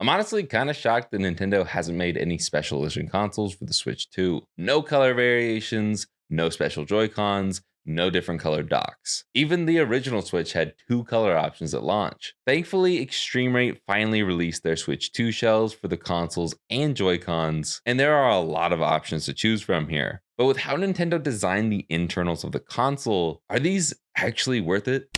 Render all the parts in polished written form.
I'm honestly kind of shocked that Nintendo hasn't made any special edition consoles for the Switch 2. No color variations, no special Joy-Cons, no different colored docks. Even the original Switch had two color options at launch. Thankfully, ExtremeRate finally released their Switch 2 shells for the consoles and Joy-Cons, and there are a lot of options to choose from here. But with how Nintendo designed the internals of the console, are these actually worth it?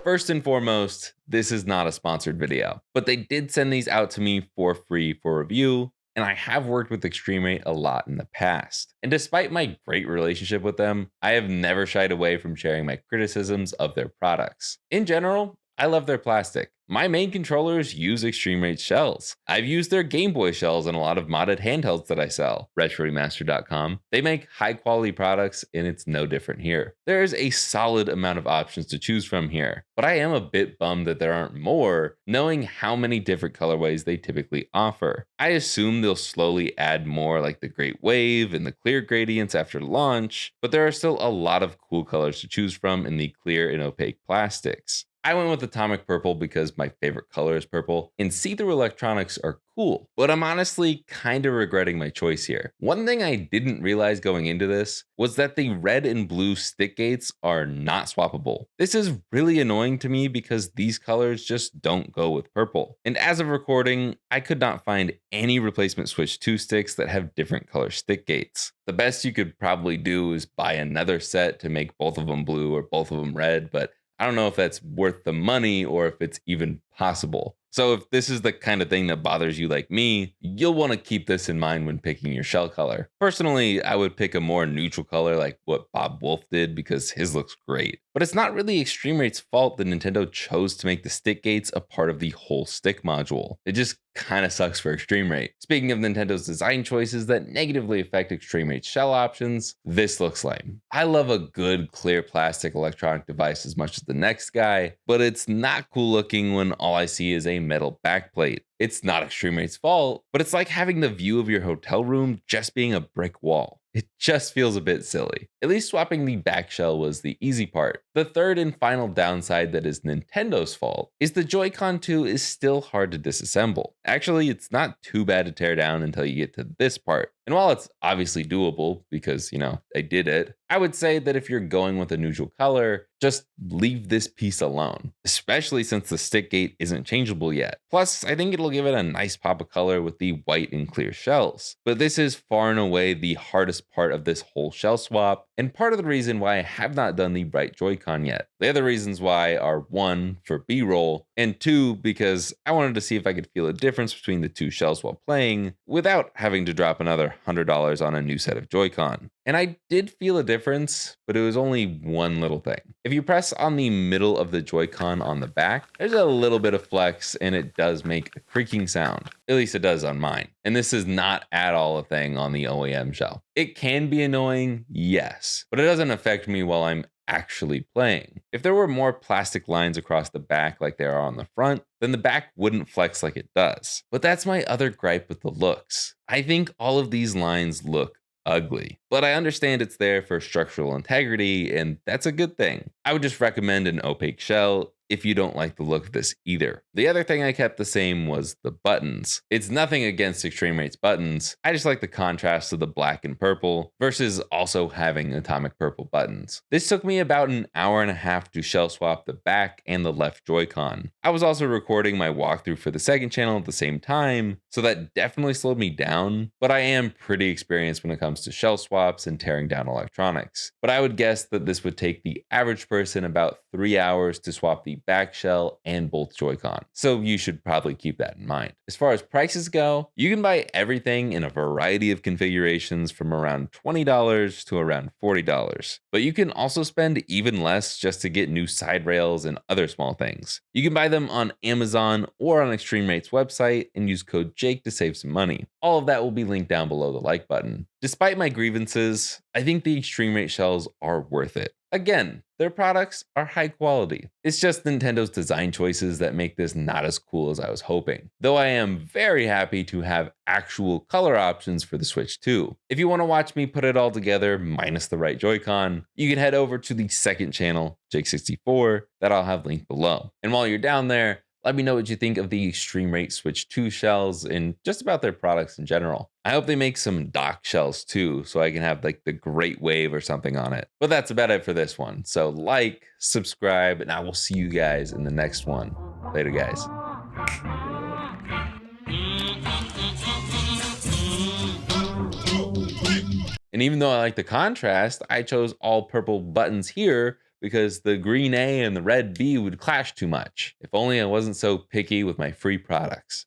First and foremost, this is not a sponsored video, but they did send these out to me for free for review, and I have worked with ExtremeRate a lot in the past. And despite my great relationship with them, I have never shied away from sharing my criticisms of their products. In general, I love their plastic. My main controllers use ExtremeRate shells. I've used their Game Boy shells in a lot of modded handhelds that I sell, RetroRemaster.com. They make high quality products and it's no different here. There is a solid amount of options to choose from here, but I am a bit bummed that there aren't more, knowing how many different colorways they typically offer. I assume they'll slowly add more like the Great Wave and the clear gradients after launch, but there are still a lot of cool colors to choose from in the clear and opaque plastics. I went with Atomic Purple because my favorite color is purple, and see-through electronics are cool, but I'm honestly kind of regretting my choice here. One thing I didn't realize going into this was that the red and blue stick gates are not swappable. This is really annoying to me because these colors just don't go with purple. And as of recording, I could not find any replacement Switch 2 sticks that have different color stick gates. The best you could probably do is buy another set to make both of them blue or both of them red, but I don't know if that's worth the money or if it's even possible. So if this is the kind of thing that bothers you like me, you'll want to keep this in mind when picking your shell color. Personally, I would pick a more neutral color like what Bob Wolf did because his looks great. But it's not really ExtremeRate's fault that Nintendo chose to make the stick gates a part of the whole stick module. It just kind of sucks for ExtremeRate. Speaking of Nintendo's design choices that negatively affect ExtremeRate's shell options, this looks lame. I love a good clear plastic electronic device as much as the next guy, but it's not cool looking when all I see is a metal backplate. It's not ExtremeRate's fault, but it's like having the view of your hotel room just being a brick wall. It just feels a bit silly. At least swapping the back shell was the easy part. The third and final downside that is Nintendo's fault is the Joy-Con 2 is still hard to disassemble. Actually, it's not too bad to tear down until you get to this part. And while it's obviously doable because, I did it, I would say that if you're going with a neutral color, just leave this piece alone, especially since the stick gate isn't changeable yet. Plus, I think it'll give it a nice pop of color with the white and clear shells. But this is far and away the hardest part of this whole shell swap, and part of the reason why I have not done the bright Joy-Con yet. The other reasons why are 1, for B-roll, and 2, because I wanted to see if I could feel a difference between the two shells while playing without having to drop another $100 on a new set of Joy-Con. And I did feel a difference, but it was only one little thing. If you press on the middle of the Joy-Con on the back, there's a little bit of flex and it does make a creaking sound. At least it does on mine. And this is not at all a thing on the OEM shell. It can be annoying, yes, but it doesn't affect me while I'm actually playing. If there were more plastic lines across the back like there are on the front, then the back wouldn't flex like it does. But that's my other gripe with the looks. I think all of these lines look ugly, but I understand it's there for structural integrity, and that's a good thing. I would just recommend an opaque shell if you don't like the look of this either. The other thing I kept the same was the buttons. It's nothing against ExtremeRate's buttons, I just like the contrast of the black and purple versus also having atomic purple buttons. This took me about an hour and a half to shell swap the back and the left Joy-Con. I was also recording my walkthrough for the second channel at the same time, so that definitely slowed me down, but I am pretty experienced when it comes to shell swaps and tearing down electronics. But I would guess that this would take the average person about 3 hours to swap the back shell and both Joy-Con. So you should probably keep that in mind. As far as prices go, you can buy everything in a variety of configurations from around $20 to around $40. But you can also spend even less just to get new side rails and other small things. You can buy them on Amazon or on ExtremeRate's website and use code Jake to save some money. All of that will be linked down below the like button. Despite my grievances, I think the ExtremeRate shells are worth it. Again, their products are high quality. It's just Nintendo's design choices that make this not as cool as I was hoping. Though I am very happy to have actual color options for the Switch 2. If you want to watch me put it all together, minus the right Joy-Con, you can head over to the second channel, Jake64, that I'll have linked below. And while you're down there, let me know what you think of the ExtremeRate Switch 2 shells and just about their products in general. I hope they make some dock shells too, so I can have like the Great Wave or something on it. But that's about it for this one. So like, subscribe, and I will see you guys in the next one. Later, guys. And even though I like the contrast, I chose all purple buttons here because the green A and the red B would clash too much. If only I wasn't so picky with my free products.